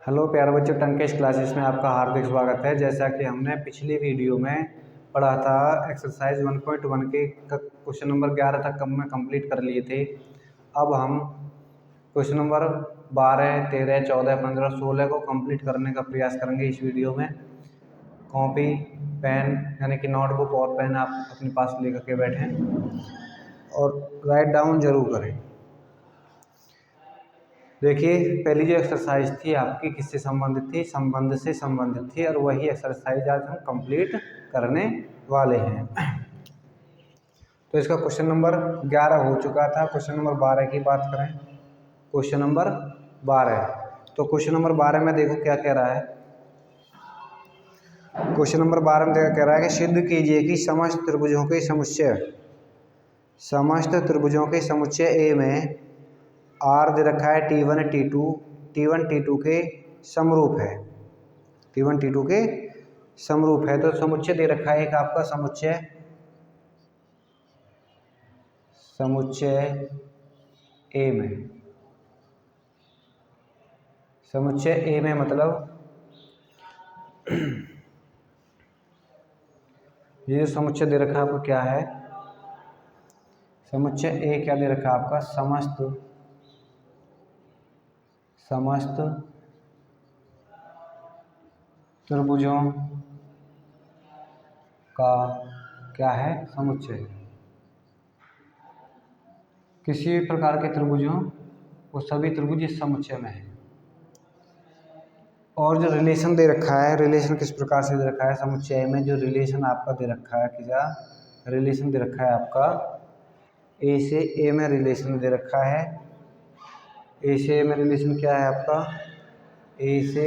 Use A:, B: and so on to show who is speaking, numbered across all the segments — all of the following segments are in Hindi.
A: हेलो प्यारे बच्चों, टंकेश क्लासेस में आपका हार्दिक स्वागत है। जैसा कि हमने पिछली वीडियो में पढ़ा था, एक्सरसाइज 1.1 के क्वेश्चन नंबर 11 तक में कंप्लीट कर लिए थे। अब हम क्वेश्चन नंबर 12, 13, 14, 15, 16 को कंप्लीट करने का प्रयास करेंगे इस वीडियो में। कॉपी, पेन यानी कि नोटबुक और पेन आप अपने पास लेकर के बैठें और राइट डाउन जरूर करें। देखिए, पहली जो एक्सरसाइज थी आपकी किससे संबंधित थी? संबंध से संबंधित थी, और वही एक्सरसाइज आज हम कंप्लीट करने वाले हैं। तो इसका क्वेश्चन नंबर 11 हो चुका था। क्वेश्चन नंबर 12 की बात करें, क्वेश्चन नंबर 12। तो क्वेश्चन नंबर 12 में देखो क्या कह रहा है। क्वेश्चन नंबर 12 में क्या कह रहा है कि सिद्ध कीजिए कि समस्त त्रिभुजों के समुच्चय ए में आर दे रखा है T1 T2 के समरूप है। T1 T2 के समरूप है। तो समुच्चय दे रखा है एक आपका समुच्चय ए में मतलब ये जो समुच्चय दे रखा है आपको क्या है? समुच्चय ए क्या दे रखा है आपका? समस्त त्रिभुजों का क्या है? समुच्चय। किसी भी प्रकार के त्रिभुजों, वो सभी त्रिभुज इस समुच्चय में है। और जो रिलेशन दे रखा है, रिलेशन किस प्रकार से दे रखा है? समुच्चय में जो रिलेशन आपका दे रखा है, क्या रिलेशन दे रखा है आपका? ए से ए में रिलेशन दे रखा है। ए से ए में रिलेशन क्या है आपका? ए से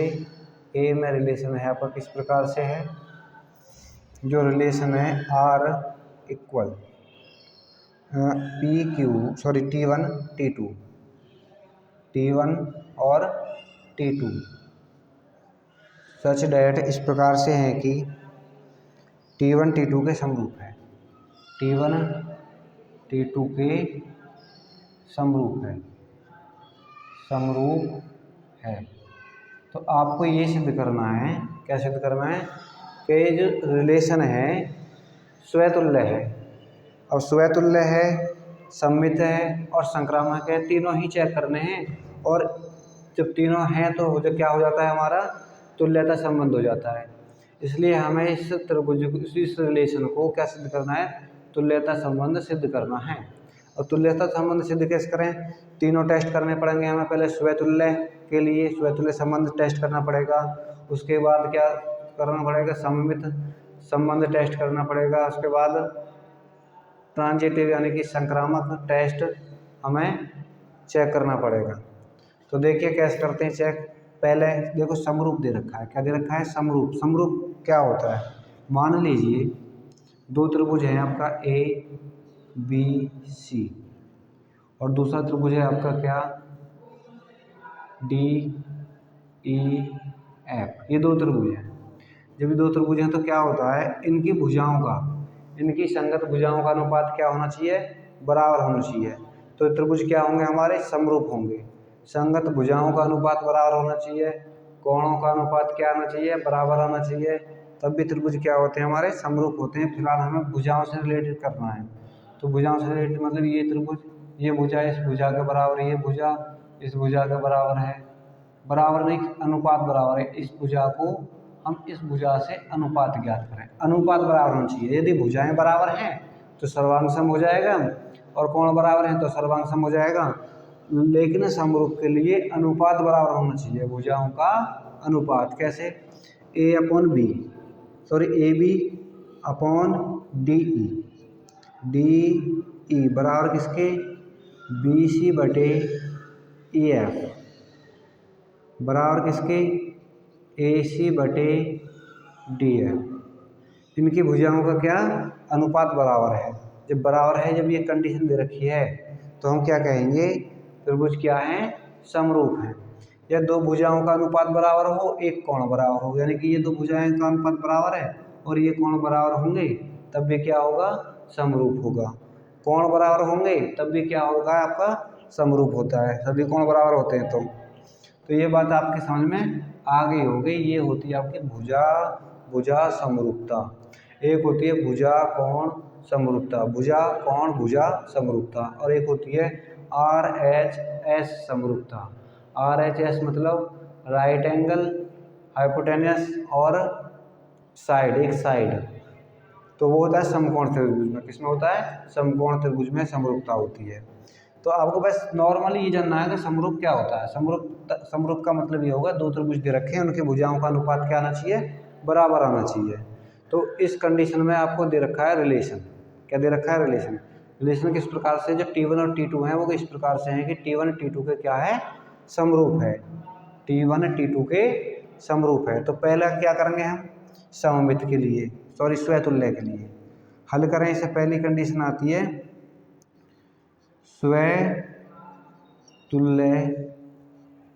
A: ए में रिलेशन है आपका किस प्रकार से है? जो रिलेशन है आर इक्वल T1 और T2 सच डैट इस प्रकार से है कि T1 T2 के समरूप है। T1 T2 के समरूप है। तो आपको ये सिद्ध करना है, क्या सिद्ध करना है? कि जो रिलेशन है स्वतुल्य है, और स्वतुल्य है, सममित है और संक्रामक है। तीनों ही चेक करने हैं, और जब तीनों हैं तो जो क्या हो जाता है हमारा? तुल्यता संबंध हो जाता है। इसलिए हमें इस त्रिभुज इस रिलेशन को क्या सिद्ध करना है? तुल्यता संबंध सिद्ध करना है। और तुल्यता संबंध सिद्ध कैसे करें? तीनों टेस्ट करने पड़ेंगे हमें। पहले स्वतुल्य के लिए स्वतुल्य संबंध टेस्ट करना पड़ेगा। उसके बाद क्या करना पड़ेगा? सममित संबंध टेस्ट करना पड़ेगा। उसके बाद ट्रांजिटिव यानी कि संक्रामक टेस्ट हमें चेक करना पड़ेगा। तो देखिए कैसे करते हैं चेक। पहले देखो समरूप दे रखा है। क्या दे रखा है? समरूप। समरूप क्या होता है? मान लीजिए दो त्रिभुज है आपका ABC, और दूसरा त्रिभुज है आपका क्या? DEF। ये दो त्रिभुज हैं। जब ये दो त्रिभुज हैं तो क्या होता है? इनकी भुजाओं का, इनकी संगत भुजाओं का अनुपात क्या होना चाहिए? बराबर होना चाहिए। तो त्रिभुज क्या होंगे हमारे? समरूप होंगे। संगत भुजाओं का अनुपात बराबर होना चाहिए, कोणों का अनुपात क्या आना चाहिए? बराबर आना चाहिए। तब भी त्रिभुज क्या होते हैं हमारे? समरूप होते हैं। फिलहाल हमें भुजाओं से रिलेटेड करना है। तो भुजाओं से रिलेटेड मतलब ये त्रिभुज, ये भुजा इस भुजा के बराबर है, ये भुजा इस भुजा के बराबर है। बराबर नहीं, अनुपात बराबर है। इस भुजा को हम इस भुजा से अनुपात ज्ञात करें। अनुपात बराबर होना चाहिए। यदि भुजाएं बराबर हैं तो सर्वांग सम हो जाएगा, और कोण बराबर हैं तो सर्वांग सम हो जाएगा। लेकिन समरूप के लिए अनुपात बराबर होना चाहिए, भुजाओं का अनुपात। कैसे? AB अपॉन DE बराबर किसके? BC बटे EF बराबर किसके? AC बटे DF। इनकी भुजाओं का क्या अनुपात बराबर है। जब बराबर है, जब ये कंडीशन दे रखी है, तो हम क्या कहेंगे? त्रिभुज क्या है? समरूप है। या दो भुजाओं का अनुपात बराबर हो, एक कोण बराबर हो, यानी कि ये दो भुजाएं का अनुपात बराबर है और ये कोण बराबर होंगे, तब भी क्या होगा? समरूप होगा। कोण बराबर होंगे तब भी क्या होगा आपका? समरूप होता है। सभी कोण बराबर होते हैं तो ये बात आपके समझ में आ गई होगी। ये होती है आपकी भुजा भुजा समरूपता। एक होती है भुजा कोण समरूपता, भुजा कोण भुजा समरूपता, और एक होती है RHS समरूपता। RHS मतलब राइट एंगल हाइपोटेन्यूस और साइड, एक साइड। तो वो होता है समकोण त्रिभुज में। किसमें होता है? समकोण त्रिभुज में समरूपता होती है। तो आपको बस नॉर्मली ये जानना है कि समरूप क्या होता है। समरूप का मतलब ये होगा, दो त्रिभुज दे रखे हैं, उनकी भुजाओं का अनुपात क्या आना चाहिए? बराबर आना चाहिए। तो इस कंडीशन में आपको दे रखा है रिलेशन। क्या दे रखा है? रिलेशन। रिलेशन किस प्रकार से, जो T1 और T2 हैं वो इस प्रकार से हैं कि T1 T2 के क्या है? समरूप है। T1 T2 के समरूप है। तो पहला क्या करेंगे हम? सममित के लिए, सॉरी स्वतुल्य के लिए हल करें। इससे पहली कंडीशन आती है स्वतुल्य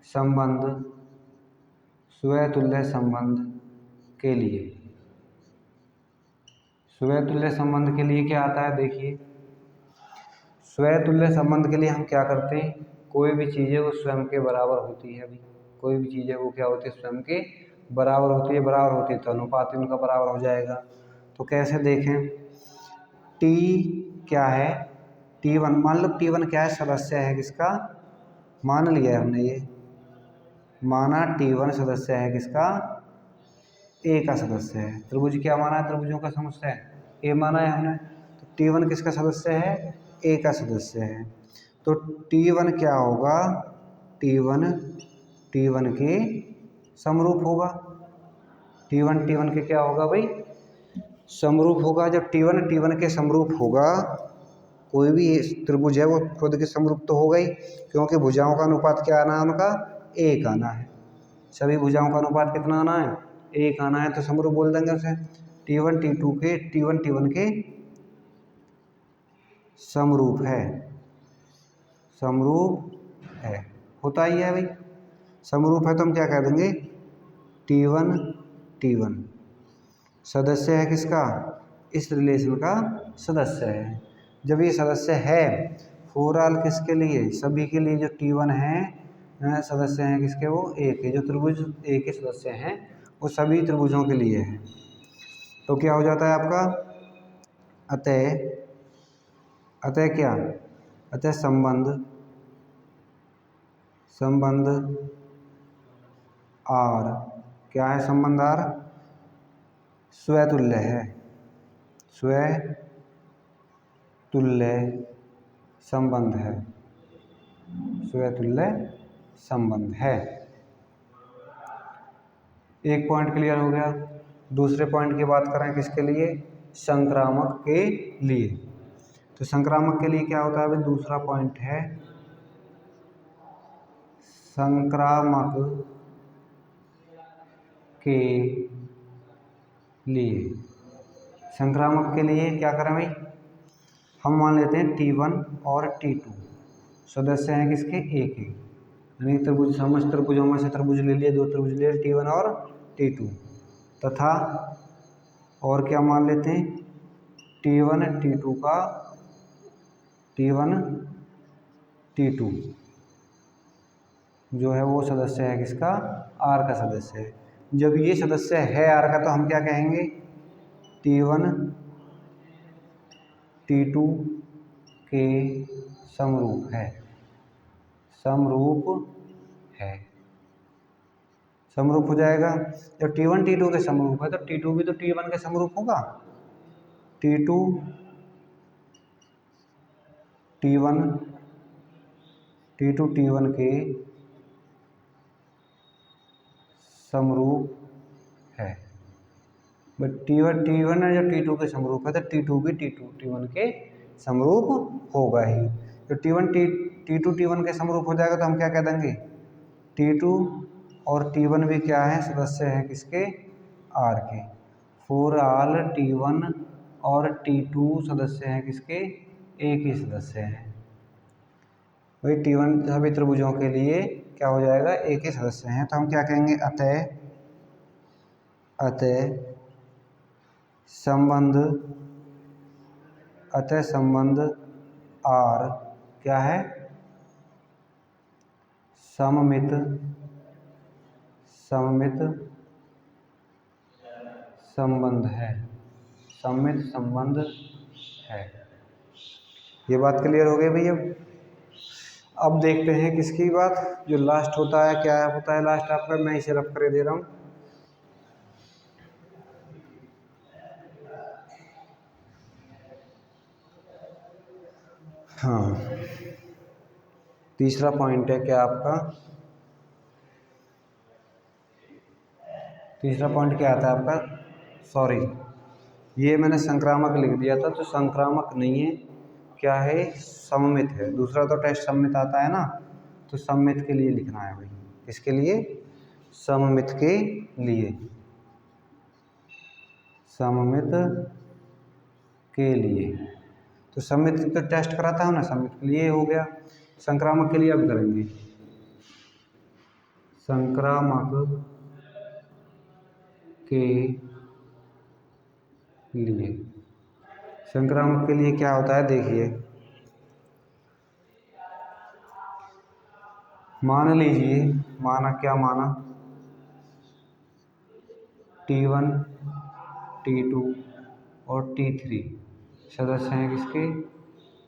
A: संबंध, स्वतुल्य संबंध के लिए। स्वतुल्य संबंध के लिए क्या आता है? देखिए, स्वतुल्य संबंध के लिए हम क्या करते हैं? कोई भी चीज़ है वो स्वयं के बराबर होती है। अभी कोई भी चीज़ है वो क्या होती है? स्वयं के बराबर होती है। बराबर होती है तो अनुपात उनका बराबर हो जाएगा। तो कैसे देखें? T क्या है? T1, मान लो T1 क्या है? सदस्य है किसका? मान लिया है हमने, ये माना T1 सदस्य है किसका? ए का सदस्य है। त्रिभुज क्या माना है? त्रिभुजों का समुच्चय ए माना है हमने। तो T1 किसका सदस्य है? ए का सदस्य है। तो T1 क्या होगा? T1 के समरूप होगा। T1 के क्या होगा भाई? समरूप होगा। जब T1 के समरूप होगा, कोई भी त्रिभुज है वो खुद के समरूप तो होगा ही, क्योंकि भुजाओं का अनुपात क्या आना है उनका? एक आना है। सभी भुजाओं का अनुपात कितना आना है? एक आना है। तो समरूप बोल देंगे उसे। T1 T1 के समरूप है, समरूप है, होता ही है भाई। समरूप है तो हम क्या कह देंगे? T1 सदस्य है किसका? इस रिलेशन का सदस्य है। जब ये सदस्य है, फोरऑल किसके लिए? सभी के लिए। जो T1 है सदस्य हैं किसके? वो ए के। जो त्रिभुज ए के सदस्य हैं वो सभी त्रिभुजों के लिए है। तो क्या हो जाता है आपका? अतः क्या? अतः संबंध आर क्या है? संबंध आर स्वतुल्य है। स्वतुल्य संबंध है। स्वतुल्य संबंध है। एक पॉइंट क्लियर हो गया। दूसरे पॉइंट की बात करें किसके लिए? संक्रामक के लिए। तो संक्रामक के लिए क्या होता है? अभी दूसरा पॉइंट है संक्रामक के लिए। संक्रामक के लिए क्या करें भाई? हम मान लेते हैं T1 और T2 सदस्य हैं किसके? ए के। यानी त्रिभुज, समस्त त्रिभुजों में से त्रिभुज ले लिए, दो त्रिभुज ले लिए, T1 और T2, तथा और क्या मान लेते हैं? T1 T2 जो है वो सदस्य है किसका? आर का सदस्य है। जब ये सदस्य है आर का तो हम क्या कहेंगे? T1 T2 के समरूप है। समरूप है, समरूप हो जाएगा। जब T1 T2 के समरूप है तो T2 भी तो T1 के समरूप होगा। T2 T1 के समरूप है। बट T1 है जो T2 के समरूप है तो T2 भी T1 के समरूप होगा ही। तो T2 T1 के समरूप हो जाएगा तो हम क्या कह देंगे? T2 और T1 भी क्या है? सदस्य हैं किसके? आर के। फोर ऑल T1 और T2 सदस्य हैं किसके? ए के सदस्य हैं। वही T1 सभी त्रिभुजों के लिए क्या हो जाएगा? ए के सदस्य हैं। तो हम क्या कहेंगे? अतः संबंध आर क्या है? सममित सममित संबंध है, सममित संबंध है। ये बात क्लियर हो गई भैया। अब देखते हैं किसकी बात, जो लास्ट होता है, क्या होता है लास्ट आपका, मैं इसे रफ कर दे रहा हूँ। हाँ, तीसरा पॉइंट है क्या आपका, तीसरा पॉइंट क्या आता है आपका, सॉरी ये मैंने संक्रामक लिख दिया था, तो संक्रामक नहीं है, क्या है, सममित है। दूसरा तो टेस्ट सममित आता है ना, तो सममित के लिए लिखना है भाई। किसके लिए, सममित के लिए, सममित के लिए। तो सममित तो टेस्ट कराता हूँ ना, सममित के लिए हो गया। संक्रामक के लिए अब करेंगे, संक्रामक के लिए। संक्रामक के लिए क्या होता है देखिए, मान लीजिए, माना क्या माना, T1 T2 और T3 सदस्य हैं किसके,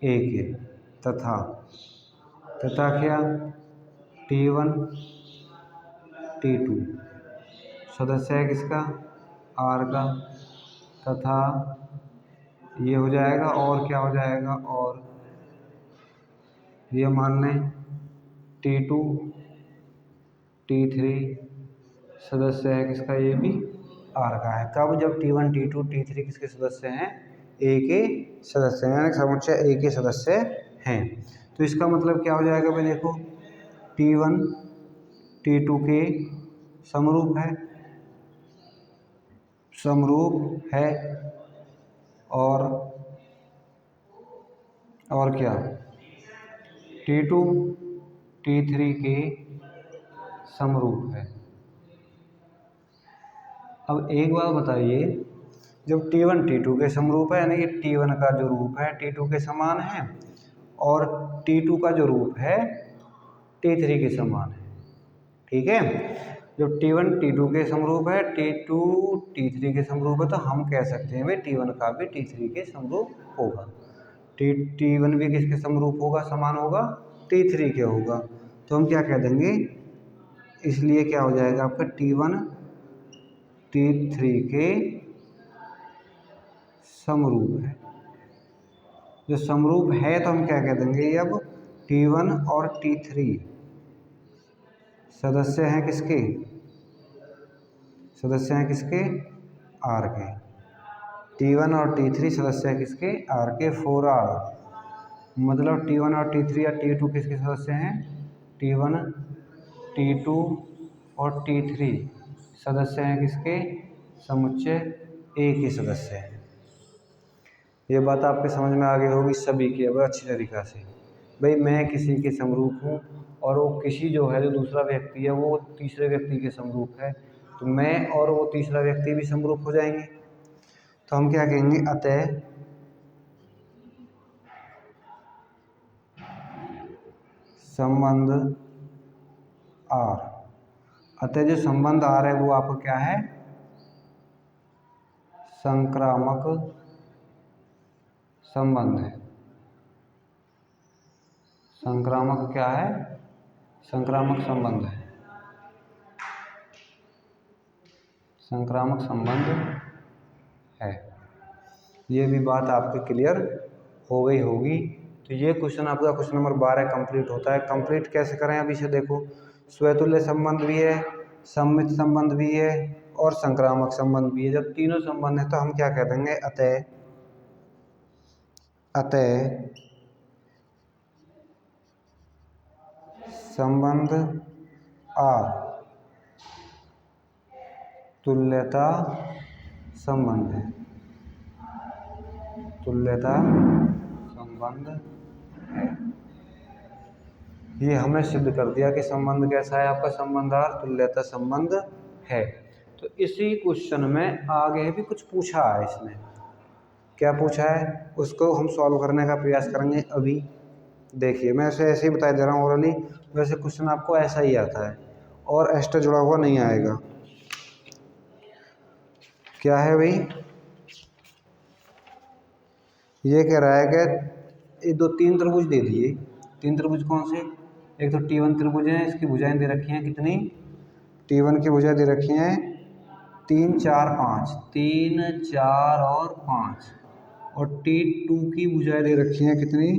A: ए के, तथा क्या, T1 T2 सदस्य है किसका, आर का, तथा ये हो जाएगा, और क्या हो जाएगा, और ये मान लें T2 T3 सदस्य है किसका, ये भी आर का है। कब, जब T1 T2 T3 किसके सदस्य हैं, ए के सदस्य हैं, यानी समुच्चय ए के सदस्य हैं। तो इसका मतलब क्या हो जाएगा भाई, देखो T1 T2 के समरूप है, समरूप है, और क्या, T2 T3 के समरूप है। अब एक बात बताइए, जब T1 T2 के समरूप है, यानी कि T1 का जो रूप है T2 के समान है, और T2 का जो रूप है T3 के समान है, ठीक है। जब T1 T2 के समरूप है, T2 T3 के समरूप है, तो हम कह सकते हैं भाई T1 का भी T3 के समरूप होगा। T1 भी किसके समरूप होगा, समान होगा, T3 के होगा। तो हम क्या कह देंगे, इसलिए क्या हो जाएगा आपका, T1 T3 के समरूप है। जो समरूप है तो हम क्या कह देंगे, अब T1 और T3 सदस्य हैं किसके, सदस्य हैं किसके, आर के। T1 और T3 सदस्य हैं किसके, आर के, फोर आर। मतलब T1 और T3 या T2 किसके सदस्य हैं, T1 T2 और T3 सदस्य हैं किसके, समुच्चय ए के सदस्य हैं। ये बात आपके समझ में आ गई होगी सभी की अब अच्छी तरीक़ा से। भाई मैं किसी के समरूप हूँ, और वो किसी जो है, जो दूसरा व्यक्ति है, वो तीसरे व्यक्ति के समरूप है, तो मैं और वो तीसरा व्यक्ति भी समरूप हो जाएंगे। तो हम क्या कहेंगे, अतः संबंध आर, अतः जो संबंध आर है वो आपका क्या है, संक्रामक संबंध है। संक्रामक क्या है, संक्रामक संबंध है, संक्रामक संबंध है। ये भी बात आपकी क्लियर हो गई होगी। तो ये क्वेश्चन आपका क्वेश्चन नंबर 12 कंप्लीट होता है। कंप्लीट कैसे करें, अभी से देखो, स्वतुल्य संबंध भी है, सममित संबंध भी है, और संक्रामक संबंध भी है। जब तीनों संबंध है तो हम क्या कह देंगे, अतः संबंध आर तुल्यता संबंध है, तुल्यता संबंध है। ये हमने सिद्ध कर दिया कि संबंध कैसा है आपका, संबंध आर तुल्यता संबंध है। तो इसी क्वेश्चन में आगे भी कुछ पूछा है इसने, क्या पूछा है उसको हम सॉल्व करने का प्रयास करेंगे। अभी देखिए मैं ऐसे ही बता दे रहा हूँ ओरली, वैसे क्वेश्चन आपको ऐसा ही आता है, और एक्स्ट्रा जुड़ा हुआ नहीं आएगा। क्या है भाई, ये कह रहा है कि ये दो तीन त्रिभुज दे दिए। तीन त्रिभुज कौन से, एक तो T1 त्रिभुज है, इसकी भुजाएं दे रखी हैं कितनी, T1 की भुजाएं दे रखी हैं 3 4 5, 3 4 और 5, और T2 की भुजाएं दे रखी हैं कितनी,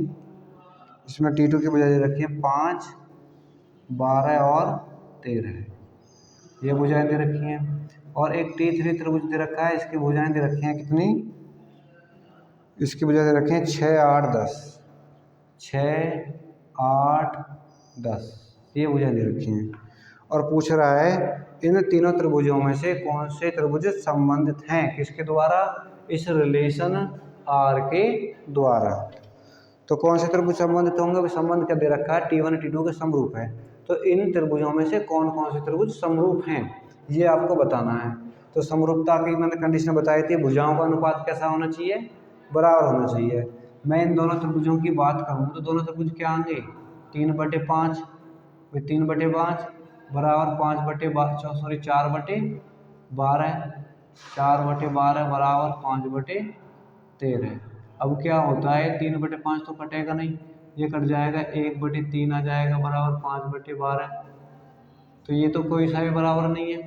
A: इसमें T2 की भुजाएं दे रखी हैं 5 12 और 13, ये भुजाएं दे रखी हैं। और एक T3 त्रिभुज दे रखा है, इसकी भुजाएं दे रखी हैं कितनी, इसकी भुजाएं दे रखी हैं 6 8 10, 6 8 10, ये भुजाएं दे रखी हैं। और पूछ रहा है इन तीनों त्रिभुजों में से कौन से त्रिभुज संबंधित हैं, किसके द्वारा, इस रिलेशन R के द्वारा। तो कौन से त्रिभुज संबंधित होंगे, संबंध क्या दे रखा है, T1 T2 के समरूप है। तो इन त्रिभुजों में से कौन कौन से त्रिभुज समरूप हैं, ये आपको बताना है। तो समरूपता की मैंने कंडीशन बताई थी, भुजाओं का अनुपात कैसा होना चाहिए, बराबर होना चाहिए। मैं इन दोनों त्रिभुजों की बात करूँ तो दोनों त्रिभुज क्या होंगे, 3/5, 3/5 बराबर 4/12, 4/12 बराबर 5/13। अब क्या होता है, 3/5 तो कटेगा नहीं, ये कट जाएगा, 1/3 आ जाएगा बराबर 5/12। तो ये तो कोई सा भी बराबर नहीं है,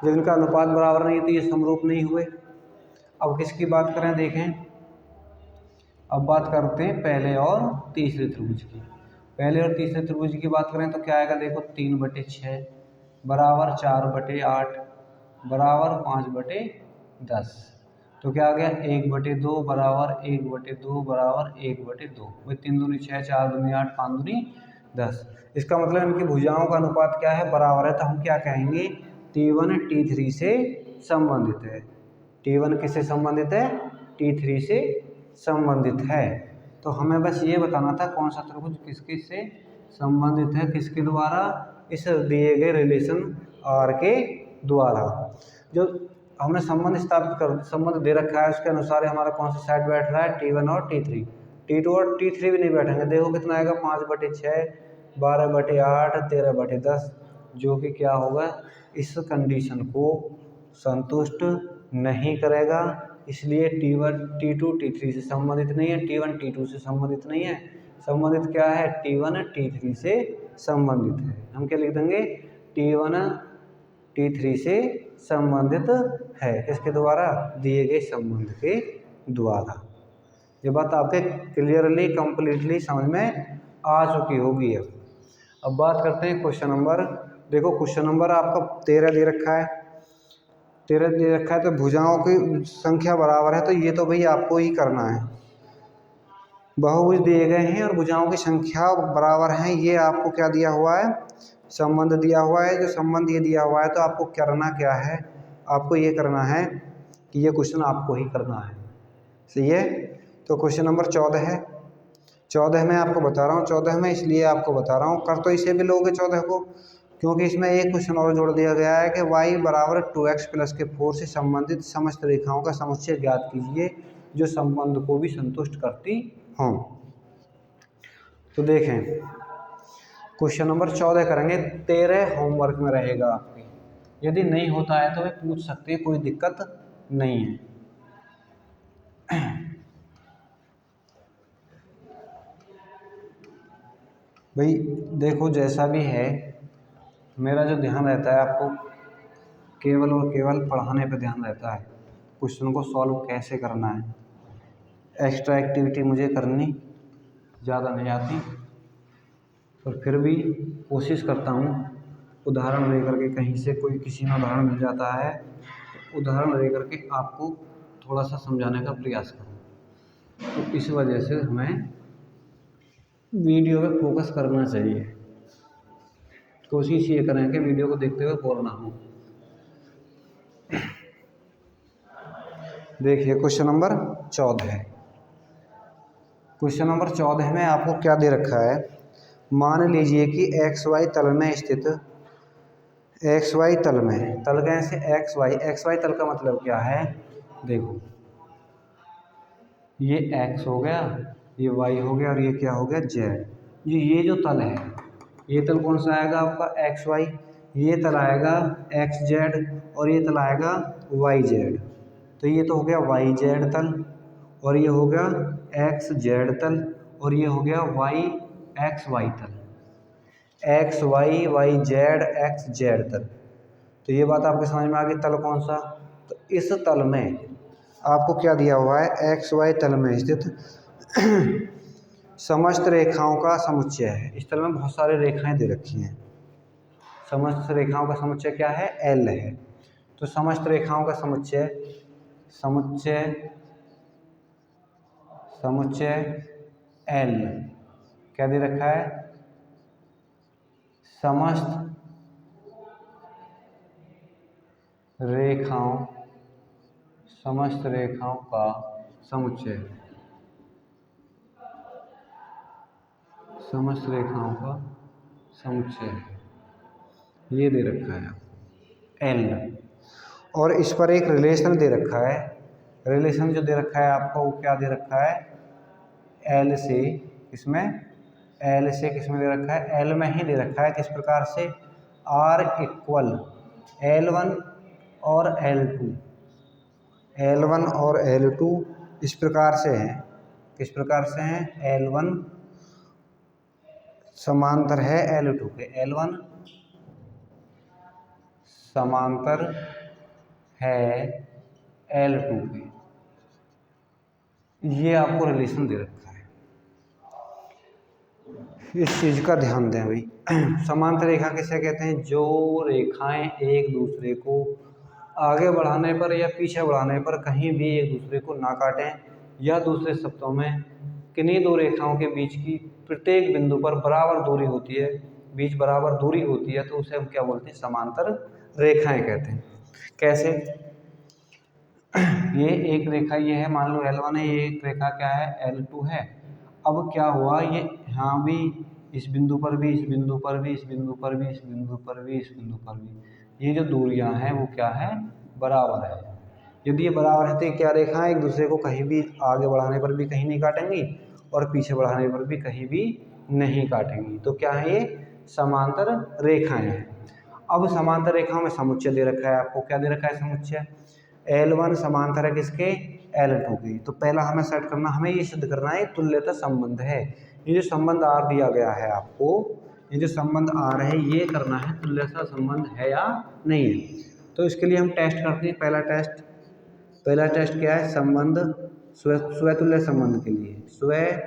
A: जब इनका अनुपात बराबर नहीं है तो ये समरूप नहीं हुए। अब किसकी बात करें, देखें, अब बात करते हैं पहले और तीसरे त्रिभुज की। पहले और तीसरे त्रिभुज की बात करें तो क्या आएगा, देखो 3/6 बराबर 4/8 बराबर 5/10। तो क्या आ गया, 1/2 बराबर 1/2 बराबर 1/2, वही 3 दूनी 6, 4 दूनी 8, 5 दूनी 10। इसका मतलब इनकी भुजाओं का अनुपात क्या है, बराबर है। तो हम क्या कहेंगे, T1 T3 से संबंधित है। T1 किससे संबंधित है, T3 से संबंधित है। तो हमें बस ये बताना था कौन सा त्रिभुज किसके से संबंधित है, किसके द्वारा, इस दिए गए रिलेशन R के द्वारा। जो हमने संबंध स्थापित कर, संबंध दे रखा है उसके अनुसार हमारा कौन सा साइड बैठ रहा है, T1 और T3। T2 और T3 भी नहीं बैठेंगे। देखो कितना आएगा, 5/6 12/8 13/10, जो कि क्या होगा, इस कंडीशन को संतुष्ट नहीं करेगा। इसलिए T1 T2 T3 से संबंधित नहीं है, T1 T2 से संबंधित नहीं है। संबंधित क्या है, T1 T3 से संबंधित है। हम क्या लिख देंगे, T1 T3 से संबंधित है, किसके द्वारा, दिए गए संबंध के द्वारा। ये बात आपके क्लियरली कंप्लीटली समझ में आ चुकी होगी। अब बात करते हैं क्वेश्चन नंबर। देखो क्वेश्चन नंबर आपका 13 दे रखा है, 13 दे रखा है, तो भुजाओं की संख्या बराबर है, तो ये तो भाई आपको ही करना है। बहुभुज दिए गए हैं और भुजाओं की संख्या बराबर है, ये आपको क्या दिया हुआ है, संबंध दिया हुआ है। जो संबंध ये दिया हुआ है तो आपको करना क्या है, आपको ये करना है कि ये क्वेश्चन आपको ही करना है, सही है। तो क्वेश्चन नंबर 14 है, 14 में आपको बता रहा हूँ, 14 में इसलिए आपको बता रहा हूँ, कर तो इसे भी लोगे 14 को, क्योंकि इसमें एक क्वेश्चन और जोड़ दिया गया है कि y बराबर 2x + के 4 से संबंधित समस्त रेखाओं का समुच्चय ज्ञात कीजिए जो संबंध को भी संतुष्ट करती हों। तो देखें क्वेश्चन नंबर 14 करेंगे, 13 होमवर्क में रहेगा आपके, यदि नहीं होता है तो वे पूछ सकते हैं, कोई दिक्कत नहीं है। भाई देखो जैसा भी है, मेरा जो ध्यान रहता है आपको केवल और केवल पढ़ाने पे ध्यान रहता है, क्वेश्चन को सॉल्व कैसे करना है। एक्स्ट्रा एक्टिविटी मुझे करनी ज़्यादा नहीं आती, पर फिर भी कोशिश करता हूँ उदाहरण लेकर के, कहीं से कोई किसी में उदाहरण मिल जाता है तो उदाहरण लेकर के आपको थोड़ा सा समझाने का प्रयास करूँ। तो इस वजह से हमें वीडियो पे फोकस करना चाहिए। कोशिश ये करें कि वीडियो को देखते हुए बोर ना हो। देखिए क्वेश्चन नंबर 14 है, क्वेश्चन नंबर 14 में आपको क्या दे रखा है, मान लीजिए कि XY तल में स्थित, XY तल में, तल कैसे XY तल का मतलब क्या है, देखो ये X हो गया, ये Y हो गया और ये क्या हो गया Z। ये जो तल है ये तल कौन सा आएगा आपका एक्स वाई, ये तल आएगा एक्स जेड और ये तल आएगा वाई जेड। तो ये तो हो गया वाई जेड तल और ये हो गया एक्स जेड तल और ये हो गया वाई एक्स वाई तल, X Y Y Z X Z तल। तो ये बात आपके समझ में आ गई, तल कौन सा। तो इस तल में आपको क्या दिया हुआ है, एक्स वाई तल में स्थित समस्त रेखाओं का समुच्चय है। इस तल में बहुत सारी रेखाएं दे रखी हैं, समस्त रेखाओं का समुच्चय क्या है, एल है। तो समस्त रेखाओं का समुच्चय, समुच्चय समुच्चय एल क्या दे रखा है, समस्त रेखाओं, समस्त रेखाओं का समुच्चय, समस्त रेखाओं का समुच्चय ये दे रखा है एल। और इस पर एक रिलेशन दे रखा है, रिलेशन जो दे रखा है आपको वो क्या दे रखा है, एल से, इसमें एल से किसमें दे रखा है, एल में ही दे रखा है। किस प्रकार से, आर इक्वल L1 और L2, L1 और L2 इस प्रकार से हैं। किस प्रकार से हैं, L1 समांतर है L2 के, L1 समांतर है L2 के, ये आपको रिलेशन दे रखा है। इस चीज़ का ध्यान दें भाई। समांतर रेखा किसे कहते हैं, जो रेखाएं एक दूसरे को आगे बढ़ाने पर या पीछे बढ़ाने पर कहीं भी एक दूसरे को ना काटें, या दूसरे शब्दों में किन्हीं दो रेखाओं के बीच की प्रत्येक बिंदु पर बराबर दूरी होती है, बीच बराबर दूरी होती है, तो उसे हम क्या बोलते हैं, समांतर रेखाएं कहते हैं। कैसे, ये एक रेखा ये है, मान लो L1 है, ये एक रेखा क्या है, L2 है। अब क्या हुआ, ये यहाँ भी, इस बिंदु पर भी, इस बिंदु पर भी, इस बिंदु पर भी, इस बिंदु पर भी, इस बिंदु पर भी, ये जो दूरियां हैं वो क्या है, बराबर है। यदि ये बराबर है तो ये क्या रेखा है, एक दूसरे को कहीं भी आगे बढ़ाने पर भी कहीं नहीं काटेंगी और पीछे बढ़ाने पर भी कहीं भी नहीं काटेंगी। तो क्या है, ये समांतर रेखाएं हैं। अब समांतर रेखाओं में समुच्चय दे रखा है आपको, क्या दे रखा है समुच्चय, L1 समांतर है किसके, L2 की। तो पहला हमें सेट करना, हमें ये सिद्ध करना है तुल्यता संबंध है। ये जो संबंध आर दिया गया है आपको, ये जो संबंध आर है, ये करना है तुल्यता संबंध है या नहीं है। तो इसके लिए हम टेस्ट करते हैं। पहला टेस्ट क्या है, संबंध स्वतुल्य संबंध के लिए, स्वतुल्य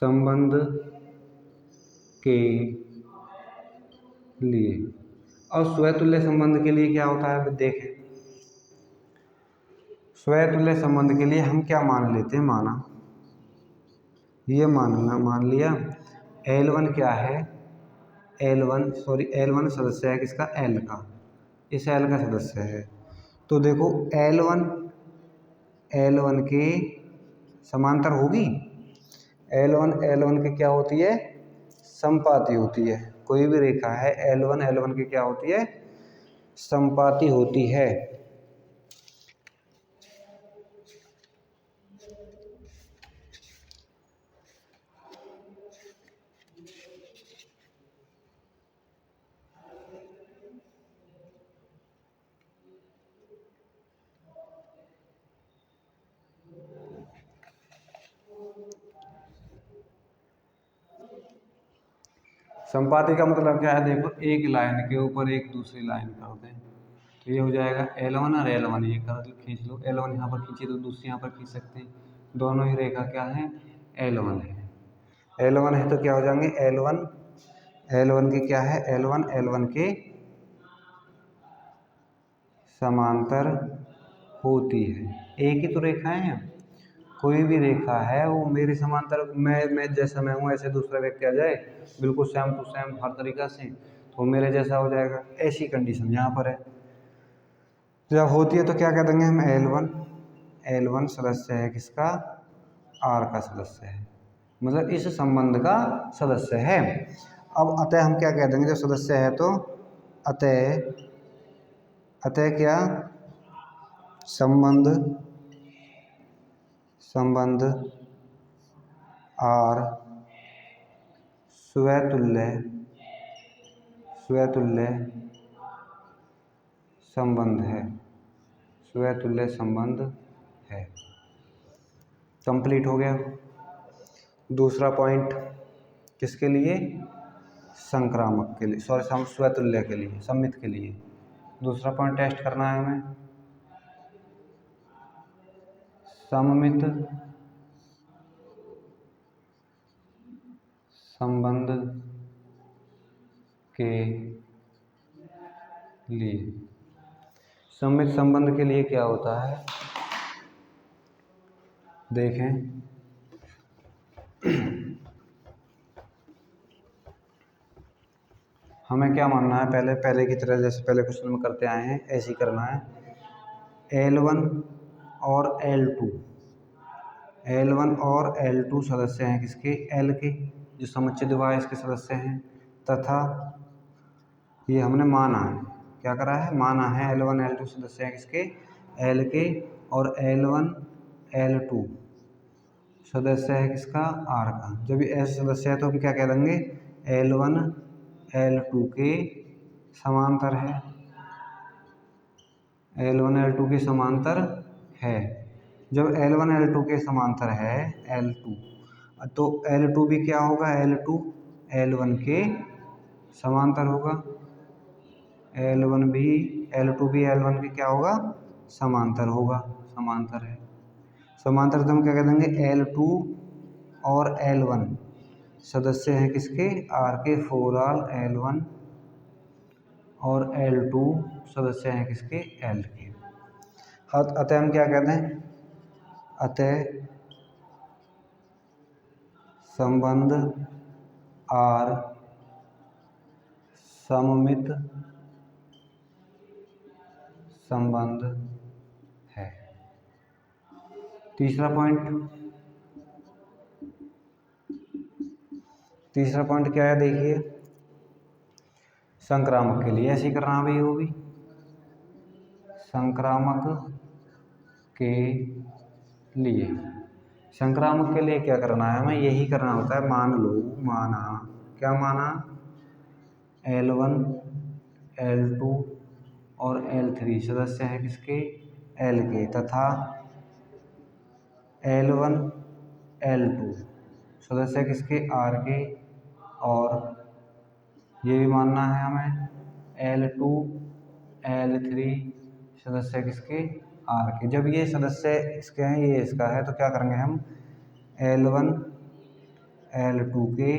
A: संबंध के लिए। और स्वतुल्य संबंध के लिए क्या होता है, देखें, स्वतुल्य संबंध के लिए हम क्या मान लेते हैं, माना ये मान लिया L1 क्या है, L1 सदस्य है किसका, L का, इस L का सदस्य है। तो देखो L1 के समांतर होगी, L1 के क्या होती है, समपाती होती है। कोई भी रेखा है L1 की क्या होती है, समपाती होती है। संपाती का मतलब क्या है, देखो एक लाइन के ऊपर एक दूसरी लाइन कर दें, तो ये हो जाएगा L1 और L1, ये कर खींच लो, L1 यहाँ पर खींचिए तो दूसरी यहाँ पर खींच सकते हैं। दोनों ही रेखा क्या है, L1 है। L1 है तो क्या हो जाएंगे, L1 के क्या है, L1 के समांतर होती है। एक ही तो रेखाएं हैं, कोई भी रेखा है वो मेरे समांतर, मैं जैसा मैं हूँ ऐसे दूसरा व्यक्ति आ जाए बिल्कुल सेम टू सेम हर तरीका से, तो मेरे जैसा हो जाएगा। ऐसी कंडीशन यहाँ पर है। जब होती है तो क्या कह देंगे हम, L1 सदस्य है किसका, R का सदस्य है, मतलब इस संबंध का सदस्य है। अब अतः हम क्या कह देंगे, जब सदस्य है तो अतः क्या, संबंध आर स्वतुल्य संबंध है, स्वतुल्य संबंध है। कंप्लीट हो गया। दूसरा पॉइंट किसके लिए? संक्रामक के लिए, सॉरी स्वतुल्य के लिए, सममित के लिए। दूसरा पॉइंट टेस्ट करना है हमें, सममित संबंध के लिए। सममित संबंध के लिए क्या होता है देखें। हमें क्या मानना है, पहले की तरह जैसे पहले क्वेश्चन में करते आए हैं ऐसे ही करना है। L1 और L2 सदस्य हैं किसके? L के, जो समुच्चय द्विभाजक के सदस्य हैं। तथा ये हमने माना है, क्या करा है? माना है L1 L2 सदस्य हैं किसके? L के। और L1 L2 सदस्य है किसका? R का। जब ये ऐसे सदस्य है तो हम क्या कह देंगे? L1 L2 के समांतर है, L1 L2 के समांतर है। जब L1 L2 के समांतर है L2, तो L2 भी क्या होगा? L2 L1 के समांतर होगा। L2 भी L1 के क्या होगा? समांतर होगा, समांतर है। समांतर तो हम क्या कह देंगे? L2 और L1 सदस्य हैं किसके? R के। 4R L1 और L2 सदस्य हैं किसके? L के। अतः हम क्या कहते हैं? अतः संबंध R सममित संबंध है। तीसरा पॉइंट क्या है देखिए, संक्रामक के लिए ऐसे ही करना भाई, वो भी संक्रामक के लिए। संक्रामक के लिए क्या करना है हमें? यही करना होता है। मान लो, माना, क्या माना? L1 L2 और L3 सदस्य हैं किसके? L के। तथा L1 L2 सदस्य किसके? R के। और ये भी मानना है हमें L2 L3 सदस्य किसके? R के। जब ये सदस्य इसके हैं, ये इसका है, तो क्या करेंगे हम? L1 L2 के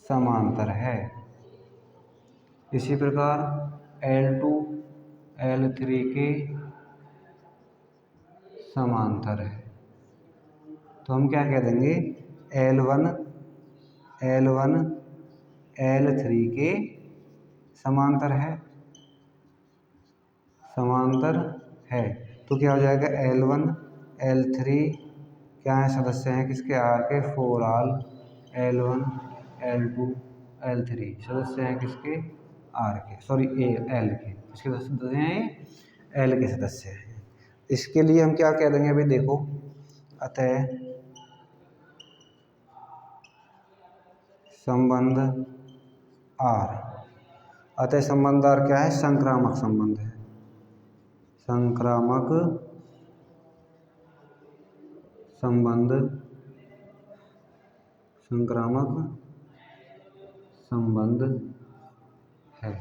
A: समांतर है। इसी प्रकार L2 L3 के समांतर है। तो हम क्या कह देंगे? L1 L3 के समांतर है, समांतर है। तो क्या हो जाएगा? L1 L3 क्या है? सदस्य हैं किसके? R के। 4R L1 L2 L3 सदस्य हैं किसके? R के, सॉरी L के। किसके सदस्य हैं? L के सदस्य हैं। इसके लिए हम क्या कह देंगे भाई देखो, अतः संबंध R, अतः संबंध R क्या है? संक्रामक संबंध है। संक्रामक संबंध, संक्रामक संबंध है,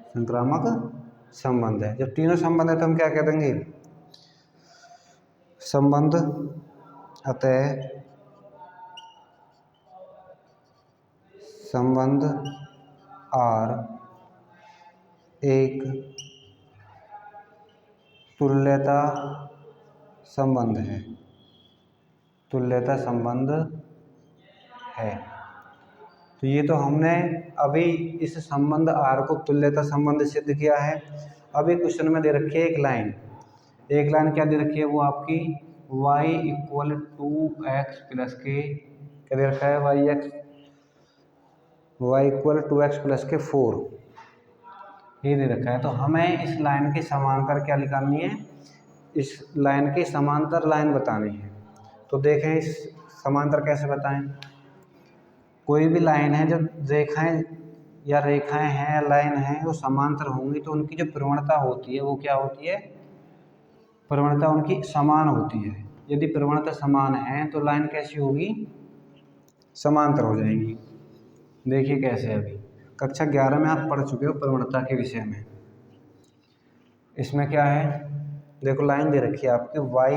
A: संक्रामक संबंध है। जब तीनों संबंध है तो हम क्या कह देंगे? संबंध अतः संबंध R एक तुल्यता संबंध है, तुल्यता संबंध है। तो ये तो हमने अभी इस संबंध R को तुल्यता संबंध सिद्ध किया है। अभी क्वेश्चन में दे रखी है एक लाइन क्या दे रखी है? वो आपकी y = 2x + k, क्या दे रखा है? y = 2x + k 4, ये दे रखा है। तो हमें इस लाइन के समांतर क्या निकालनी है? इस लाइन की समांतर लाइन बतानी है। तो देखें इस समांतर कैसे बताएं। कोई भी लाइन है, जब रेखाएं हैं, लाइन है, वो समांतर होंगी तो उनकी जो प्रवणता होती है वो क्या होती है, प्रवणता उनकी समान होती है। यदि प्रवणता समान है तो लाइन कैसी होगी, समांतर हो जाएगी। देखिए कैसे, अभी कक्षा 11 में आप पढ़ चुके हो प्रवणता के विषय में। इसमें क्या है, देखो लाइन दे रखी है आपके y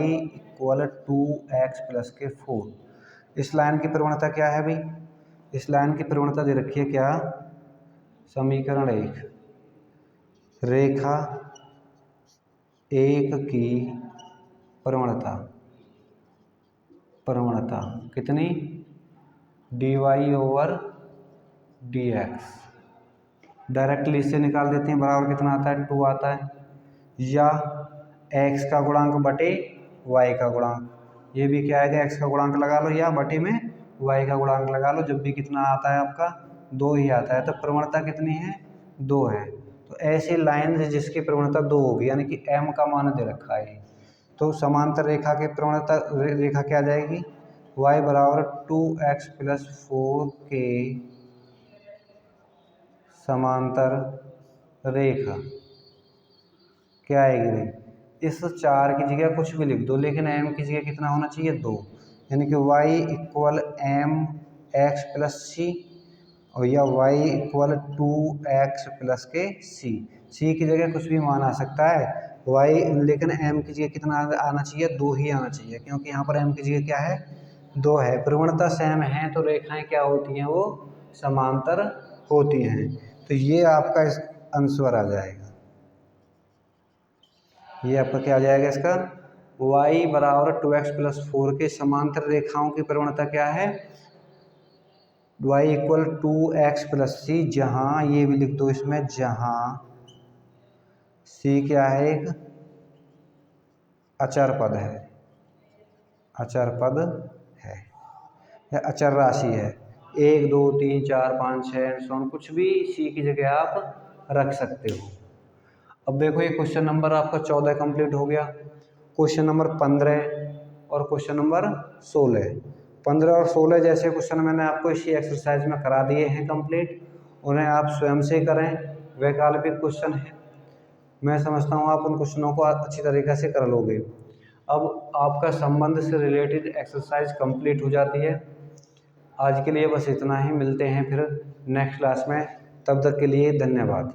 A: = 2x + 4। इस लाइन की प्रवणता क्या है भाई, इस लाइन की प्रवणता दे रखी है क्या, समीकरण 1, रेखा 1 की प्रवणता कितनी, dy/dx। डायरेक्टली इससे निकाल देते हैं, बराबर कितना आता है, 2 आता है, या x का गुणांक बटे y का गुणांक, ये भी क्या है, x का गुणांक लगा लो या बटे में y का गुणांक लगा लो, जब भी कितना आता है आपका 2 ही आता है, तो प्रवणता कितनी है, 2 है। तो ऐसी लाइन जिसकी प्रवणता 2 होगी, यानी कि m का मान दे रखा है, तो समांतर रेखा की प्रवणता रेखा क्या आ जाएगी, y = 2x + 4 के समांतर रेखा क्या आएगी भाई, इस 4 की जगह कुछ भी लिख दो, लेकिन m की जगह कितना होना चाहिए, 2, यानी कि y = mx + c, और या y = 2x + के c की जगह कुछ भी मान आ सकता है y, लेकिन m की जगह कितना आना चाहिए, 2 ही आना चाहिए, क्योंकि यहाँ पर m की जगह क्या है, 2 है। प्रवणता सेम है तो रेखाएं क्या होती हैं, वो समांतर होती हैं। तो ये आपका इस आंसर आ जाएगा, ये आपका क्या आ जाएगा, इसका y = 2x + 4 के समांतर रेखाओं की प्रवणता क्या है, y = 2x + c, जहाँ ये भी लिख दो इसमें, जहाँ c क्या है, एक अचर पद है, अचर पद है या अचर राशि है, 1 2 3 4 5 6 कुछ भी c की जगह आप रख सकते हो। अब देखो ये क्वेश्चन नंबर आपका 14 कंप्लीट हो गया। क्वेश्चन नंबर 15 और क्वेश्चन नंबर 16, 15 और 16 जैसे क्वेश्चन मैंने आपको इसी एक्सरसाइज में करा दिए हैं कंप्लीट, उन्हें आप स्वयं से करें, वैकल्पिक क्वेश्चन है, मैं समझता हूँ आप उन क्वेश्चनों को अच्छी तरीके से कर लोगे। अब आपका संबंध से रिलेटेड एक्सरसाइज कंप्लीट हो जाती है। आज के लिए बस इतना ही, मिलते हैं फिर नेक्स्ट क्लास में, तब तक के लिए धन्यवाद।